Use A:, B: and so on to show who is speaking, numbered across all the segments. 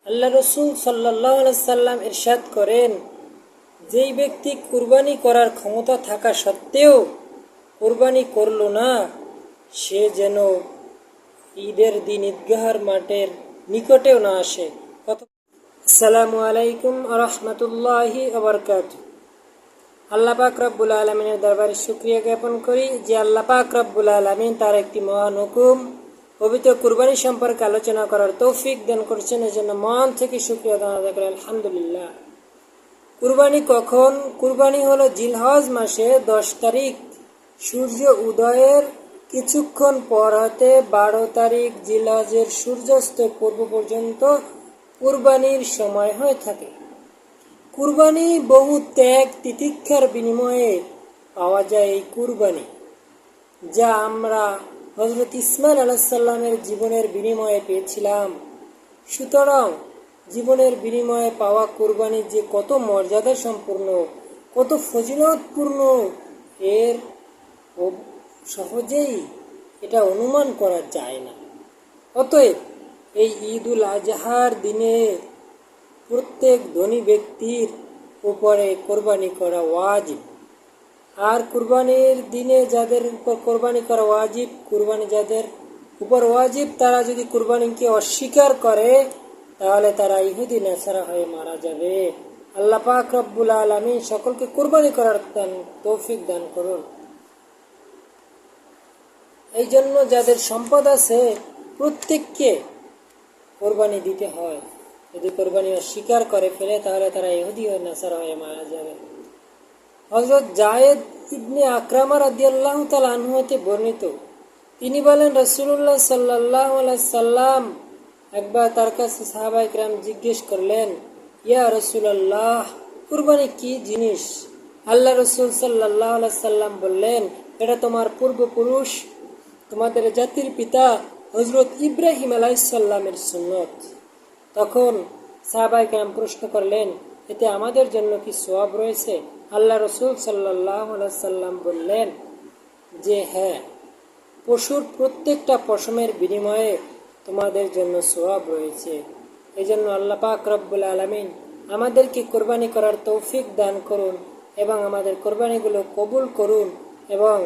A: আল্লাহ রসুল সাল্লাল্লাহু আলাইহি সাল্লাম ইরশাদ করেন, যেই ব্যক্তি কুরবানি করার ক্ষমতা থাকা সত্ত্বেও কুরবানি করল না, সে যেন ঈদের দিন ঈদগাহের মাঠের নিকটেও না আসে। আসসালামু আলাইকুম ওয়া রাহমাতুল্লাহি ওয়া বারাকাতুহু। আল্লাহ পাক রব্বুল আলামিনের দরবারে শুকরিয়া জ্ঞাপন করি যে আল্লাহ পাক রব্বুল আলামিন তার একটি মহান হুকুম পবিত্র কুরবানি সম্পর্কে আলোচনা করার তৌফিক দান করেছেন। এজন্য মন থেকে শুকরিয়া আদায় করি, আলহামদুলিল্লাহ। কুরবানি কখন? কুরবানি হলো জিলহজ মাসে 10 তারিখ সূর্য উদয়ের কিছুক্ষণ পর হতে 12 তারিখ জিলহজের সূর্যাস্ত পূর্ব পর্যন্ত কুরবানির সময় হয়ে থাকে। কুরবানি বহু ত্যাগ তিতিক্ষার বিনিময়ে পাওয়া যায়। এই কুরবানি যা আমরা হযরত ইসমাইল আলাইহিস সালামের জীবনের বিনিময়ে পেয়েছিলাম। সুতরাং জীবনের বিনিময়ে পাওয়া কুরবানি যে কত মর্যাদা সম্পূর্ণ, কত ফজিলতপূর্ণ, এর সহজেই এটা অনুমান করা যায় না। অতএব এই ঈদুল আজহার দিনে প্রত্যেক ধনী ব্যক্তির উপরে কোরবানি করা ওয়াজিব। আর কুরবানির দিনে যাদের উপর কোরবানি করা ওয়াজিব, কুরবানি যাদের উপর ওয়াজিব, তারা যদি কুরবানিকে অস্বীকার করে তাহলে তারা ইহুদি নাসারা হয়ে মারা যাবে। আল্লাহ পাক রব্বুল আলামিন সকলকে কুরবানি করার তৌফিক দান করুন। এই জন্য যাদের সম্পদ আছে প্রত্যেককে কোরবানি দিতে হয়। যদি কোরবানি অস্বীকার করে ফেলে তাহলে তারা ইহুদি ও নাসারা হয়ে মারা যাবে। হযরত যায়েদ ইবনে আকরামা রাদিয়াল্লাহু তাআলা আনহু হতে বর্ণিত, তিনি বলেন, রাসূলুল্লাহ সাল্লাল্লাহু আলাইহি সাল্লাম একবার তার কাছে সাহাবায়ে কেরাম জিজ্ঞেস করলেন, ইয়া রাসূলুল্লাহ, কুরবানি কি জিনিস? আল্লাহ রাসূল সাল্লাল্লাহু আলাইহি সাল্লাম বললেন, এটা তোমার পূর্বপুরুষ, তোমাদের জাতির পিতা হযরত ইব্রাহিম আলাইহিস সালামের সুন্নত। তখন সাহাবায়ে কেরাম প্রশ্ন করলেন, এতে আমাদের জন্য কি সওয়াব রয়েছে? আল্লাহ রসুল সাল্লাল্লাহু আলাইহি সাল্লাম বললেন যে হ্যাঁ, পশুর প্রত্যেকটা পশমের বিনিময়ে তোমাদের জন্য সওয়াব রয়েছে। এই জন্য আল্লাহ পাক রব্বুল আলামিন আমাদেরকে কোরবানি করার তৌফিক দান করুন এবং আমাদের কোরবানিগুলো কবুল করুন এবং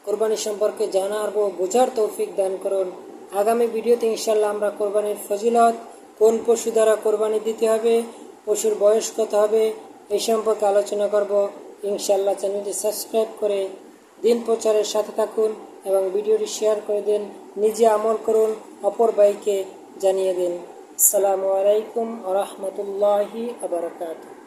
A: কোরবানি সম্পর্কে জানার ও বোঝার তৌফিক দান করুন। আগামী ভিডিওতে ইনশাল্লাহ আমরা কোরবানির ফজিলত, কোন পশু দ্বারা কোরবানি দিতে হবে, পশুর বয়স কত হবে, এই সম্পর্কে আলোচনা করব। ইনশাল্লাহ চ্যানেলটি সাবস্ক্রাইব করে দিন প্রচারের সাথে থাকুন এবং ভিডিওটি শেয়ার করে দিন। নিজে আমল করুন, অপর ভাইকে জানিয়ে দিন। আসসালামু আলাইকুম ওয়া রাহমাতুল্লাহি ওয়া বারাকাতুহু।